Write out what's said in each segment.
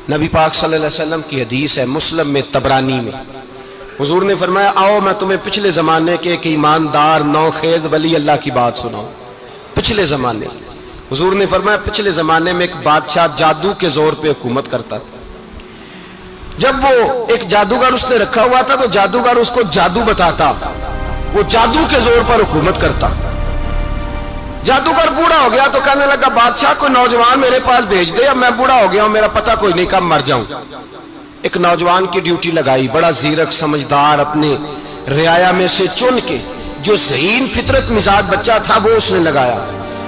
نبی پاک صلی اللہ علیہ وسلم کی حدیث ہے مسلم میں طبرانی میں، حضور نے فرمایا آؤ میں تمہیں پچھلے زمانے کے ایک ایماندار نوخیز ولی اللہ کی بات سناؤں۔ پچھلے زمانے حضور نے فرمایا پچھلے زمانے میں ایک بادشاہ جادو کے زور پہ حکومت کرتا تھا۔ جب وہ ایک جادوگر اس نے رکھا ہوا تھا تو جادوگر اس کو جادو بتاتا، وہ جادو کے زور پر حکومت کرتا۔ جادوگر بوڑھا ہو گیا تو کہنے لگا بادشاہ کوئی نوجوان میرے پاس بھیج دے، اب میں بوڑھا ہو گیا ہوں میرا پتہ کوئی نہیں کب مر جاؤں۔ ایک نوجوان کی ڈیوٹی لگائی، بڑا زیرک سمجھدار، اپنے رعایا میں سے چن کے جو ذہین فطرت مزاج بچہ تھا وہ اس نے لگایا۔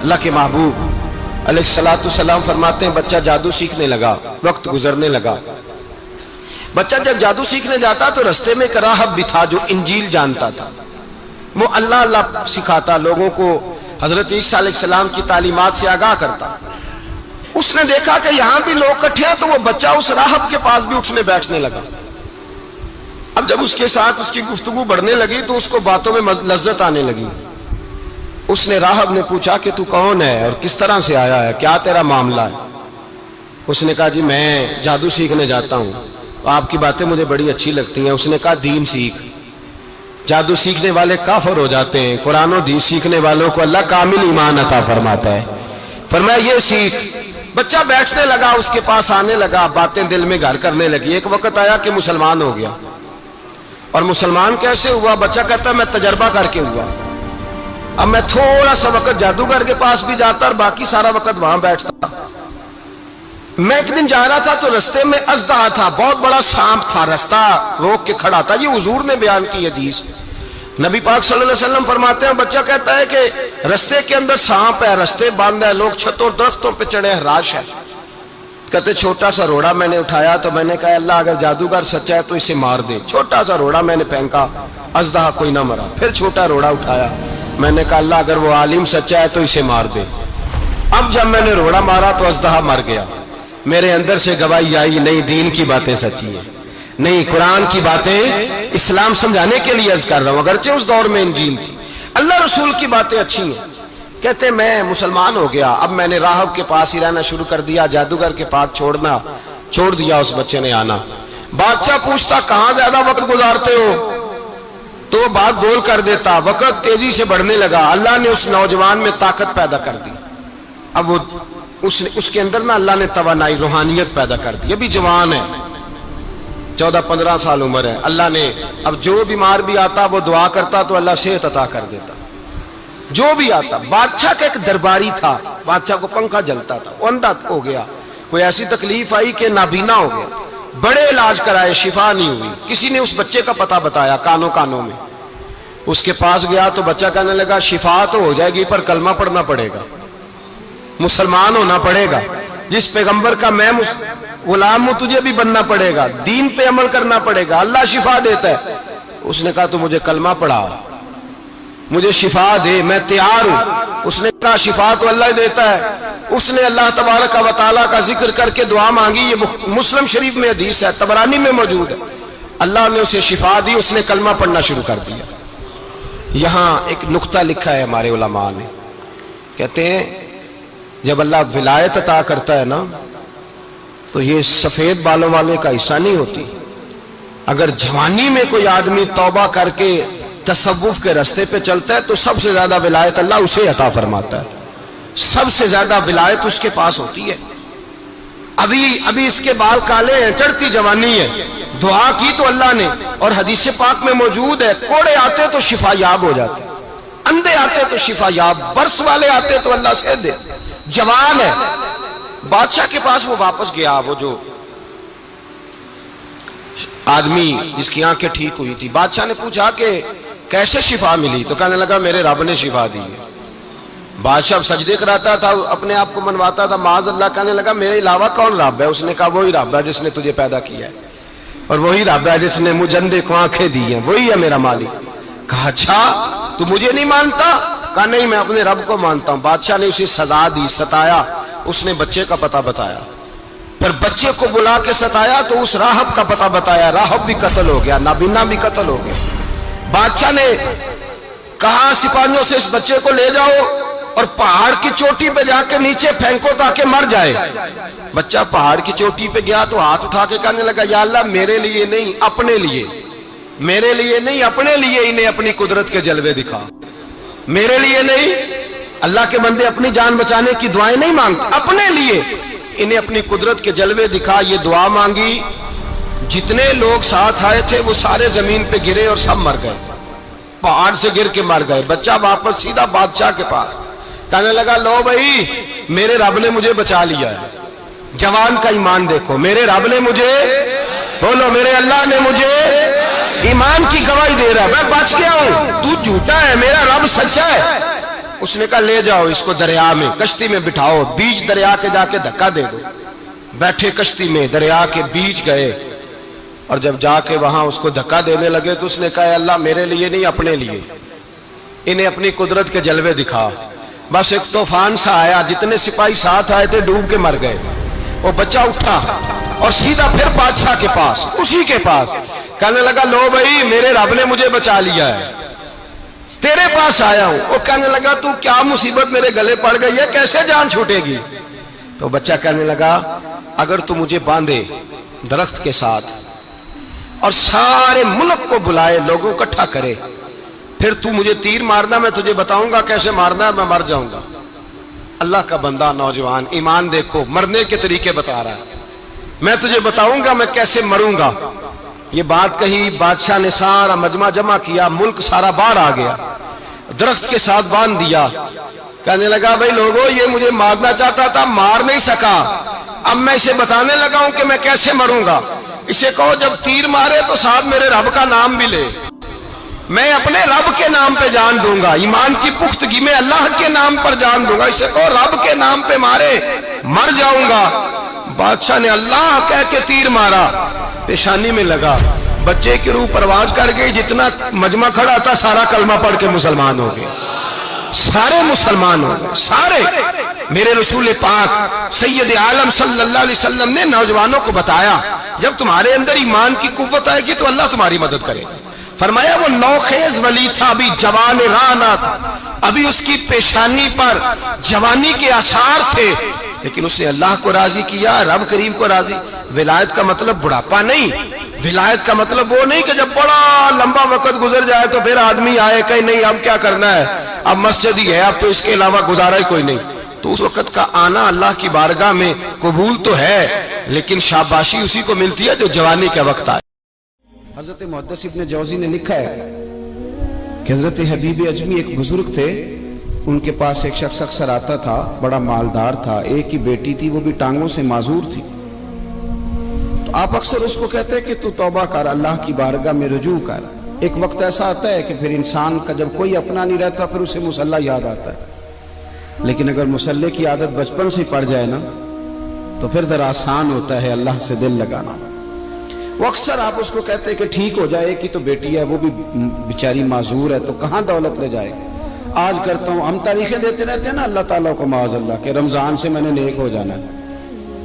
اللہ کے محبوب علیہ الصلوۃ والسلام فرماتے ہیں بچہ جادو سیکھنے لگا، وقت گزرنے لگا۔ بچہ جب جادو سیکھنے جاتا تو رستے میں ایک راہب بھی تھا جو انجیل جانتا تھا، وہ اللہ اللہ سکھاتا، لوگوں کو حضرت عیسیٰ علیہ السلام کی تعلیمات سے آگاہ کرتا۔ اس نے دیکھا کہ یہاں بھی لوگ اکٹھے ہیں تو وہ بچہ اس راہب کے پاس بھی اٹھنے بیٹھنے لگا۔ اب جب اس کے ساتھ اس کی گفتگو بڑھنے لگی تو اس کو باتوں میں لذت آنے لگی۔ اس نے راہب نے پوچھا کہ تو کون ہے اور کس طرح سے آیا ہے، کیا تیرا معاملہ ہے؟ اس نے کہا جی میں جادو سیکھنے جاتا ہوں، آپ کی باتیں مجھے بڑی اچھی لگتی ہیں۔ اس نے کہا دین سیکھ، جادو سیکھنے والے کافر ہو جاتے ہیں، قرآن و حدیث سیکھنے والوں کو اللہ کامل ایمان عطا فرماتا ہے۔ فرمایا یہ سیکھ۔ بچہ بیٹھنے لگا، اس کے پاس آنے لگا، باتیں دل میں گھر کرنے لگی۔ ایک وقت آیا کہ مسلمان ہو گیا، اور مسلمان کیسے ہوا؟ بچہ کہتا ہے میں تجربہ کر کے ہوا۔ اب میں تھوڑا سا وقت جادوگر کے پاس بھی جاتا اور باقی سارا وقت وہاں بیٹھتا۔ میں ایک دن جا رہا تھا تو رستے میں اژدہا تھا، بہت بڑا سانپ تھا، رستہ روک کے کھڑا تھا۔ یہ حضور نے بیان کی حدیث۔ نبی پاک صلی اللہ علیہ وسلم فرماتے ہیں بچہ کہتا ہے کہ رستے کے اندر سانپ ہے، رستے بند ہے، لوگ چھتوں درختوں پہ چڑھے ہیں، راش ہے۔ کہتے چھوٹا سا روڑا میں نے اٹھایا تو میں نے کہا اللہ اگر جادوگر سچا ہے تو اسے مار دے۔ چھوٹا سا روڑا میں نے پھینکا، اژدہا کوئی نہ مرا۔ پھر چھوٹا روڑا اٹھایا، میں نے کہا اللہ اگر وہ عالم سچا ہے تو اسے مار دے۔ اب جب میں نے روڑا مارا تو اژدہا مر گیا۔ میرے اندر سے گواہی آئی نہیں دین کی باتیں سچی ہیں، نہیں قرآن کی باتیں اسلام سمجھانے کے لیے عرض کر رہا ہوں، اگرچہ اس دور میں انجیل تھی، اللہ رسول کی باتیں اچھی ہیں۔ کہتے میں مسلمان ہو گیا، اب میں نے راہب کے پاس ہی رہنا شروع کر دیا، جادوگر کے پاس چھوڑ دیا اس بچے نے آنا۔ بادشاہ پوچھتا کہاں زیادہ وقت گزارتے ہو تو وہ بات گول کر دیتا، وقت تیزی سے بڑھنے لگا۔ اللہ نے اس نوجوان میں طاقت پیدا کر دی، اب وہ اس کے اندر نا اللہ نے توانائی روحانیت پیدا کر دی، ابھی جوان ہے، 14-15 سال عمر ہے۔ اللہ نے اب جو بیمار بھی آتا وہ دعا کرتا تو اللہ صحت عطا کر دیتا، جو بھی آتا۔ بادشاہ کا ایک درباری تھا، بادشاہ کو پنکھا جلتا تھا، وہ اندھا ہو گیا، کوئی ایسی تکلیف آئی کہ نابینا ہو گیا، بڑے علاج کرائے شفا نہیں ہوئی۔ کسی نے اس بچے کا پتہ بتایا کانوں میں، اس کے پاس گیا تو بچہ کہنے لگا شفا تو ہو جائے گی پر کلمہ پڑھنا پڑے گا، مسلمان ہونا پڑے گا، جس پیغمبر کا میں غلام ہوں تجھے بھی بننا پڑے گا، دین پہ عمل کرنا پڑے گا، اللہ شفا دیتا ہے۔ اس نے کہا تو مجھے کلمہ پڑھا، مجھے شفا دے، میں تیار ہوں۔ اس نے کہا شفا تو اللہ دیتا ہے۔ اس نے اللہ تبارک و تعالیٰ کا ذکر کر کے دعا مانگی، یہ مسلم شریف میں حدیث ہے، طبرانی میں موجود ہے۔ اللہ نے اسے شفا دی، اس نے کلمہ پڑھنا شروع کر دیا۔ یہاں ایک نقطہ لکھا ہے ہمارے علماء نے، کہتے ہیں جب اللہ ولایت عطا کرتا ہے نا تو یہ سفید بالوں والے کا حصہ نہیں ہوتی۔ اگر جوانی میں کوئی آدمی توبہ کر کے تصوف کے رستے پہ چلتا ہے تو سب سے زیادہ ولایت اللہ اسے عطا فرماتا ہے، سب سے زیادہ ولایت اس کے پاس ہوتی ہے۔ ابھی اس کے بال کالے ہیں، چڑھتی جوانی ہے، دعا کی تو اللہ نے، اور حدیث پاک میں موجود ہے کوڑے آتے تو شفا یاب ہو جاتے، اندھے آتے تو شفا یاب، برس والے آتے تو اللہ سے دے، جوان ہے۔ بادشاہ کے پاس وہ واپس گیا، وہ جو آدمی جس کی آنکھیں ٹھیک ہوئی تھی۔ بادشاہ نے پوچھا کہ کیسے شفا ملی؟ تو کہنے لگا میرے رب نے شفا دی ہے۔ بادشاہ سجدے کراتا تھا، اپنے آپ کو منواتا تھا معاذ اللہ، کہنے لگا میرے علاوہ کون رب ہے؟ اس نے کہا وہی رب ہے جس نے تجھے پیدا کیا ہے، اور وہی رب ہے جس نے مجھے اندھے کو آنکھیں دی ہیں، وہی ہے میرا مالک۔ کہا اچھا تو مجھے نہیں مانتا؟ کہا نہیں میں اپنے رب کو مانتا ہوں۔ بادشاہ نے اسے سزا دی، ستایا، اس نے بچے کا پتہ بتایا، پھر بچے کو بلا کے ستایا تو اس راہب کا پتہ بتایا، راہب بھی قتل ہو گیا، نابینا بھی قتل ہو گیا۔ بادشاہ نے کہا سپاہیوں سے اس بچے کو لے جاؤ اور پہاڑ کی چوٹی پہ جا کے نیچے پھینکو تاکہ مر جائے. بچہ پہاڑ کی چوٹی پہ گیا تو ہاتھ اٹھا کے کہنے لگا یا اللہ میرے لیے نہیں اپنے لیے، میرے لیے نہیں اپنے لیے انہیں اپنی قدرت کے جلوے دکھا. میرے لیے نہیں، اللہ کے بندے اپنی جان بچانے کی دعائیں نہیں مانگتے، اپنے لیے انہیں اپنی قدرت کے جلوے دکھا. یہ دعا مانگی، جتنے لوگ ساتھ آئے تھے وہ سارے زمین پہ گرے اور سب مر گئے، پہاڑ سے گر کے مر گئے. بچہ واپس سیدھا بادشاہ کے پاس کہنے لگا لو بھائی میرے رب نے مجھے بچا لیا ہے. جوان کا ایمان دیکھو، میرے رب نے مجھے، بولو میرے اللہ نے مجھے ایمان کی گواہی دے رہا ہے، میں بچ گیا ہوں، تو جھوٹا ہے میرا رب سچا ہے. اس نے کہا لے جاؤ اس کو دریا میں، کشتی میں بٹھاؤ، بیچ دریا کے جا کے دھکا دے دو. بیٹھے کشتی میں، دریا کے بیچ گئے، اور جب جا کے وہاں اس کو دھکا دینے لگے تو اس نے کہا اللہ میرے لیے نہیں اپنے لیے انہیں اپنی قدرت کے جلوے دکھا. بس ایک طوفان سا آیا، جتنے سپاہی ساتھ آئے تھے ڈوب کے مر گئے. وہ بچہ اٹھا اور سیدھا پھر بادشاہ کے پاس، اسی کے پاس کہنے لگا لو بھائی میرے رب نے مجھے بچا لیا ہے، تیرے پاس آیا ہوں. وہ کہنے لگا تو کیا مصیبت میرے گلے پڑ گئی ہے، کیسے جان چھوٹے گی؟ تو بچہ کہنے لگا اگر تو مجھے باندھے درخت کے ساتھ اور سارے ملک کو بلائے، لوگوں کو اکٹھا کرے، پھر تو مجھے تیر مارنا، میں تجھے بتاؤں گا کیسے مارنا ہے، میں مر جاؤں گا. اللہ کا بندہ نوجوان ایمان دیکھو، مرنے کے طریقے بتا رہا ہے، میں تجھے بتاؤں گا میں کیسے مروں گا. یہ بات کہی، بادشاہ نے سارا مجمع جمع کیا، ملک سارا باہر آ گیا، درخت کے ساتھ باندھ دیا. کہنے لگا بھائی لوگوں یہ مجھے مارنا چاہتا تھا، مار نہیں سکا، اب میں اسے بتانے لگا ہوں کہ میں کیسے مروں گا. اسے کہو جب تیر مارے تو ساتھ میرے رب کا نام بھی لے، میں اپنے رب کے نام پہ جان دوں گا، ایمان کی پختگی میں اللہ کے نام پر جان دوں گا. اسے کہو رب کے نام پہ مارے، مر جاؤں گا. بادشاہ نے اللہ کہہ کے تیر مارا، پیشانی میں لگا، بچے کی روح پرواز کر گئی. جتنا مجمع کھڑا تھا سارا کلمہ پڑھ کے مسلمان ہو گئے، سارے مسلمان ہو گئے سارے. میرے رسول پاک سید عالم صلی اللہ علیہ وسلم نے نوجوانوں کو بتایا جب تمہارے اندر ایمان کی قوت آئے گی تو اللہ تمہاری مدد کرے. فرمایا وہ نوخیز ولی تھا، ابھی جوان رانا تھا، ابھی اس کی پیشانی پر جوانی کے آثار تھے، لیکن اس نے اللہ کو راضی کیا، رب کریم کو راضی. ولایت کا مطلب بڑھاپا نہیں، ولایت کا مطلب وہ نہیں کہ جب بڑا لمبا وقت گزر جائے تو پھر آدمی آئے کہ نہیں اب کیا کرنا ہے، اب مسجد ہی ہے، اب تو اس کے علاوہ گزارا ہی کوئی نہیں. تو اس وقت کا آنا اللہ کی بارگاہ میں قبول تو ہے، لیکن شاباشی اسی کو ملتی ہے جو جوانی کا وقت آئے. حضرت محدث ابن جوزی نے لکھا ہے کہ حضرت حبیب اجمی ایک بزرگ تھے، ان کے پاس ایک شخص اکثر آتا تھا، بڑا مالدار تھا، ایک ہی بیٹی تھی، وہ بھی ٹانگوں سے معذور تھی. تو آپ اکثر اس کو کہتے کہ تو توبہ کر، اللہ کی بارگاہ میں رجوع کر. ایک وقت ایسا آتا ہے کہ پھر انسان کا جب کوئی اپنا نہیں رہتا پھر اسے مصلی یاد آتا ہے، لیکن اگر مصلی کی عادت بچپن سے پڑ جائے نا تو پھر ذرا آسان ہوتا ہے اللہ سے دل لگانا. وہ اکثر آپ اس کو کہتے کہ ٹھیک ہو جائے کہ تو بیٹی ہے، وہ بھی بیچاری معذور ہے، تو کہاں دولت لے جائے. آج کرتا ہوں، ہم تاریخیں دیتے رہتے ہیں نا اللہ تعالیٰ کو معاذ اللہ کہ رمضان سے میں نے نیک ہو جانا ہے،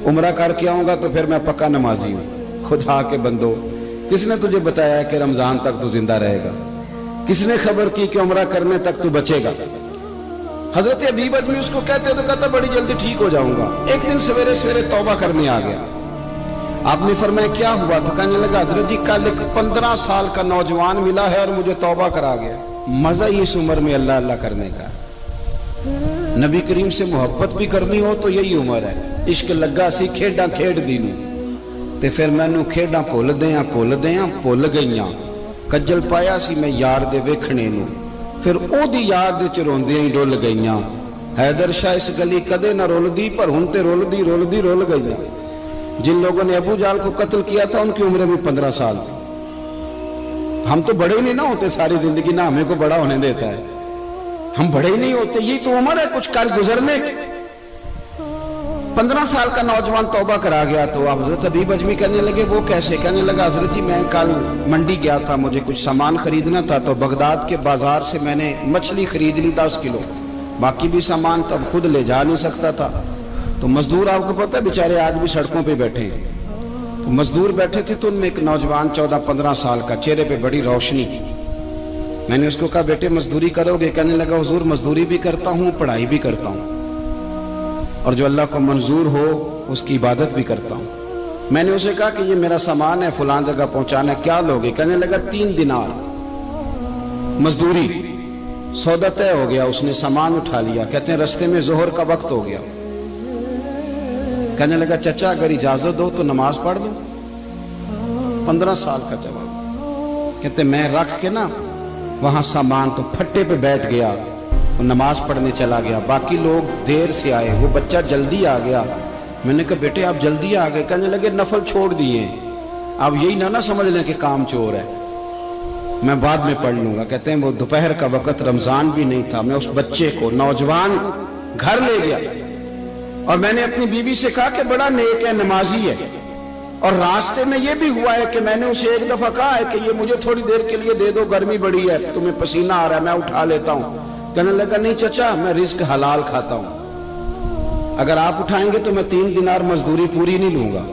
عمرہ کر کے آؤں گا تو پھر میں پکا نمازی ہوں. خدا کے بندو، کس نے تجھے بتایا کہ رمضان تک تو زندہ رہے گا؟ کس نے خبر کی کہ عمرہ کرنے تک تو بچے گا؟ حضرت حبیب اجمی اس کو کہتے تو کہتا بڑی جلدی ٹھیک ہو جاؤں گا. ایک دن سویرے سویرے توبہ کرنے آ گیا. آپ نے فرمایا کیا ہوا؟ تو کہنے لگا حضرت جی کل ایک 15 سال کا نوجوان ملا ہے اور مجھے توبہ کرا گیا. مزہ ہی اس عمر میں اللہ اللہ کرنے کا. نبی کریم سے محبت بھی کرنی ہو تو یہی عمر ہے. عشق لگا سی کھیڈاں کھیڈ دی نوں تے پھر مینوں کھیڈاں بھول بھول گئیاں. کجل پایا سی میں یار دے ویکھنے نوں، پھر او دی یاد وچ روندیاں ہی ڈول گئیاں. حیدر شاہ اس گلی کدے نہ رولدی پر ہن تے رول گئیاں. جن لوگوں نے ابو جال کو قتل کیا تھا ان کی عمریں بھی 15 سال تھی. ہم تو بڑے ہی نہیں نہ ہوتے ساری زندگی، نہ ہمیں کو بڑا ہونے دیتا ہے، ہم بڑے ہی نہیں ہوتے. یہی تو عمر ہے کچھ کل گزرنے. 15 سال کا نوجوان توبہ کرا گیا. تو حضرت حبیب اجمی کہنے لگے وہ کیسے؟ کہنے لگا حضرت جی میں کل منڈی گیا تھا، مجھے کچھ سامان خریدنا تھا، تو بغداد کے بازار سے میں نے مچھلی خرید لی 10 کلو، باقی بھی سامان تب خود لے جا نہیں سکتا تھا. تو مزدور آپ کو پتہ ہے بیچارے آج بھی سڑکوں پہ بیٹھے ہیں. تو مزدور بیٹھے تھے تو ان میں ایک نوجوان 14-15 سال کا، چہرے پہ بڑی روشنی. میں نے اس کو کہا بیٹے مزدوری کرو گے؟ کہنے لگا حضور مزدوری بھی کرتا ہوں پڑھائی بھی کرتا ہوں اور جو اللہ کو منظور ہو اس کی عبادت بھی کرتا ہوں۔ میں نے اسے کہا کہ یہ میرا سامان ہے فلاں جگہ پہنچانا ہے، کیا لوگے؟ کہنے لگا 3 دینار مزدوری۔ سودا طے ہو گیا، اس نے سامان اٹھا لیا۔ کہتے ہیں رستے میں ظہر کا وقت ہو گیا۔ کہنے لگا چچا اگر اجازت ہو تو نماز پڑھ لوں۔ 15 سال کا جواب۔ کہتے میں رکھ کے نا وہاں سامان تو پھٹے پہ بیٹھ گیا، وہ نماز پڑھنے چلا گیا۔ باقی لوگ دیر سے آئے، وہ بچہ جلدی آ گیا۔ میں نے کہا بیٹے آپ جلدی آ گئے؟ کہنے لگے نفل چھوڑ دیے، آپ یہی نہ سمجھ لیں کہ کام چور ہے، میں بعد میں پڑھ لوں گا۔ کہتے ہیں وہ دوپہر کا وقت، رمضان بھی نہیں تھا، میں اس بچے کو نوجوان گھر لے گیا اور میں نے اپنی بیوی سے کہا کہ بڑا نیک ہے، نمازی ہے، اور راستے میں یہ بھی ہوا ہے کہ میں نے اسے ایک دفعہ کہا ہے کہ یہ مجھے تھوڑی دیر کے لیے دے دو، گرمی بڑی ہے، تمہیں پسینہ آ رہا ہے، میں اٹھا لیتا ہوں۔ کہنے لگا نہیں چچا میں رزق حلال کھاتا ہوں، اگر آپ اٹھائیں گے تو میں 3 دینار مزدوری پوری نہیں لوں گا،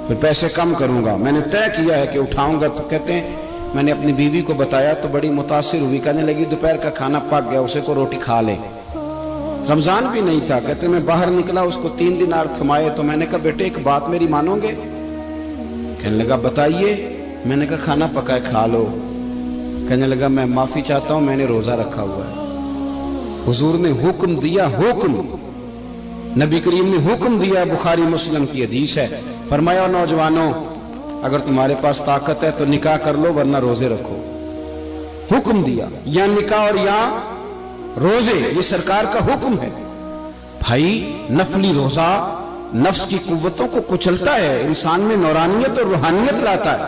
پھر پیسے کم کروں گا، میں نے طے کیا ہے کہ اٹھاؤں گا۔ تو کہتے ہیں میں نے اپنی بیوی کو بتایا تو بڑی متاثر ہوئی، کہنے لگی دوپہر کا کھانا پک گیا، اسے کو روٹی کھا لے، رمضان بھی نہیں تھا۔ کہتے میں باہر نکلا، اس کو 3 دینار تھمائے تو میں نے کہا بیٹے ایک بات میری مانو گے؟ کہنے لگا بتائیے۔ میں نے کہا کھانا پکائے کھا لو۔ کہنے لگا میں معافی چاہتا ہوں میں نے روزہ رکھا ہوا ہے۔ حضور نے حکم دیا، حکم نبی کریم نے حکم دیا، بخاری مسلم کی حدیث ہے، فرمایا نوجوانوں اگر تمہارے پاس طاقت ہے تو نکاح کر لو ورنہ روزے رکھو۔ حکم دیا، یا نکاح اور یا روزے، یہ سرکار کا حکم ہے۔ بھائی نفلی روزہ نفس کی قوتوں کو کچلتا ہے، انسان میں نورانیت اور روحانیت لاتا ہے۔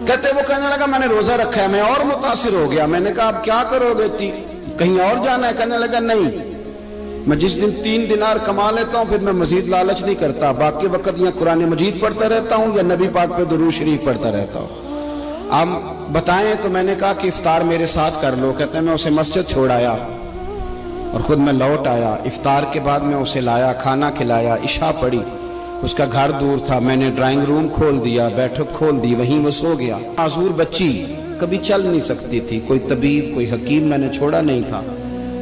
کہتے وہ کہنے لگا میں نے روزہ رکھا ہے، میں اور متاثر ہو گیا۔ میں نے کہا اب کیا کرو گے؟ کہیں اور جانا ہے؟ کہنے لگا نہیں، میں جس دن 3 دینار کما لیتا ہوں پھر میں مزید لالچ نہیں کرتا، باقی وقت یا قرآن مجید پڑھتا رہتا ہوں یا نبی پاک پہ درود شریف پڑھتا رہتا ہوں۔ آپ بتائیں تو میں نے کہا کہ افطار میرے ساتھ کر لو۔ کہتے ہیں میں اسے مسجد چھوڑ آیا اور خود میں لوٹ آیا۔ افطار کے بعد میں اسے لایا، کھانا کھلایا، عشاء پڑھی۔ اس کا گھر دور تھا، میں نے ڈرائنگ روم کھول دیا، بیٹھک کھول دی، وہیں وہ سو گیا۔ معذور بچی کبھی چل نہیں سکتی تھی، کوئی طبیب کوئی حکیم میں نے چھوڑا نہیں تھا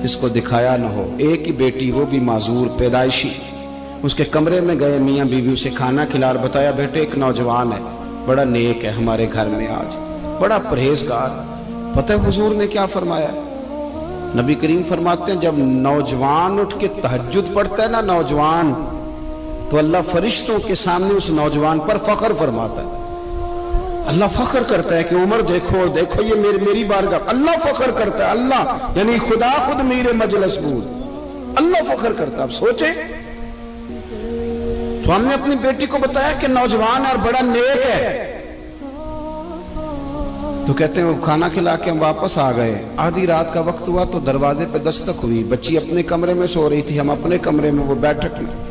اس کو دکھایا نہ ہو۔ ایک ہی بیٹی، وہ بھی معذور پیدائشی۔ اس کے کمرے میں گئے، میاں بیوی اسے کھانا کھلا اور بتایا بیٹے ایک نوجوان ہے، بڑا نیک ہے ہمارے گھر میں، آج بڑا پرہیزگار۔ پتہ ہے حضور نے کیا فرمایا؟ نبی کریم فرماتے ہیں جب نوجوان اٹھ کے تہجد پڑھتا ہے نا نوجوان، تو اللہ فرشتوں کے سامنے اس نوجوان پر فخر فرماتا ہے۔ اللہ فخر کرتا ہے کہ عمر دیکھو دیکھو یہ میری بارگاہ، اللہ فخر کرتا ہے، اللہ یعنی خدا خود میرے مجلس بود، اللہ فخر کرتا ہے۔ اب سوچے تو ہم نے اپنی بیٹی کو بتایا کہ نوجوان اور بڑا نیک ہے، تو کہتے ہیں وہ کھانا کھلا کے ہم واپس آ گئے۔ آدھی رات کا وقت ہوا تو دروازے پہ دستک ہوئی، بچی اپنے کمرے میں سو رہی تھی، ہم اپنے کمرے میں، وہ بیٹھک میں۔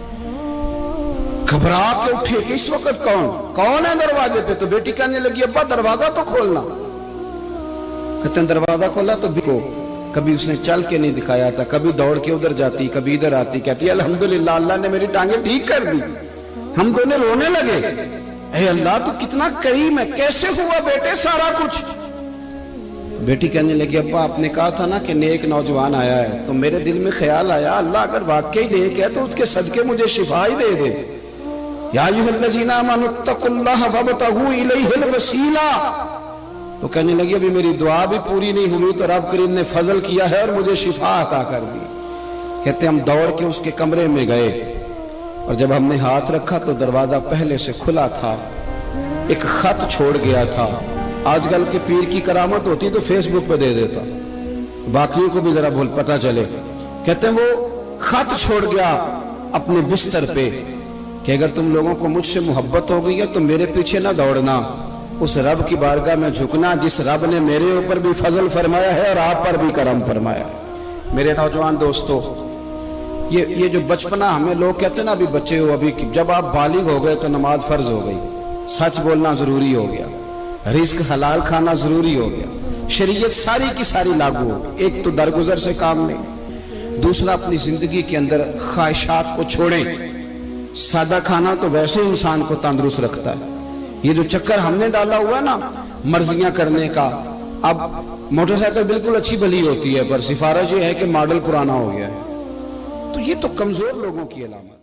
گھبرا کے اٹھے کہ اس وقت کون ہے دروازے پہ؟ تو بیٹی کہنے لگی ابا دروازہ تو کھولنا۔ کہتے ہیں دروازہ کھولا تو بیٹی کو کبھی اس نے چل کے نہیں دکھایا تھا، کبھی دوڑ کے ادھر جاتی کبھی ادھر آتی، کہتی الحمدللہ اللہ نے میری ٹانگیں ٹھیک کر دی۔ ہم دونوں رونے لگے، اے اللہ تو کتنا کریم ہے، کیسے ہوا بیٹے سارا کچھ؟ بیٹی کہنے لگی ابا آپ نے کہا تھا نا کہ نیک نوجوان آیا ہے، تو میرے دل میں خیال آیا اللہ اگر واقعی نیک ہے تو اس کے صدقے مجھے شفا ہی دے دے۔ یا ایھا الذین آمنوا اتقوا اللہ وابتغوا الیہ الوسیلہ۔ تو کہنے لگی ابھی میری دعا بھی پوری نہیں ہوئی تو رب کریم نے فضل کیا ہے اور مجھے شفا عطا کر دی۔ کہتے ہم دوڑ کے اس کے کمرے میں گئے اور جب ہم نے ہاتھ رکھا تو دروازہ پہلے سے کھلا تھا، ایک خط چھوڑ گیا تھا۔ آج کل کے پیر کی کرامت ہوتی تو فیس بک پہ دے دیتا، باقیوں کو بھی ذرا بھول پتہ چلے۔ کہتے ہیں وہ خط چھوڑ گیا اپنے بستر پہ کہ اگر تم لوگوں کو مجھ سے محبت ہو گئی ہے تو میرے پیچھے نہ دوڑنا، اس رب کی بارگاہ میں جھکنا جس رب نے میرے اوپر بھی فضل فرمایا ہے اور آپ پر بھی کرم فرمایا۔ میرے نوجوان دوستو، یہ جو بچپنا ہمیں لوگ کہتے ہیں نا ابھی بچے ہو، ابھی جب آپ بالغ ہو گئے تو نماز فرض ہو گئی، سچ بولنا ضروری ہو گیا، رزق حلال کھانا ضروری ہو گیا، شریعت ساری کی ساری لاگو ہو۔ ایک تو درگزر سے کام لیں، دوسرا اپنی زندگی کے اندر خواہشات کو چھوڑیں۔ سادہ کھانا تو ویسے انسان کو تندرست رکھتا ہے، یہ جو چکر ہم نے ڈالا ہوا ہے نا مرضیاں کرنے کا، اب موٹر سائیکل بالکل اچھی بھلی ہوتی ہے پر سفارش یہ ہے کہ ماڈل پرانا ہو گیا ہے. تو یہ تو کمزور لوگوں کی علامت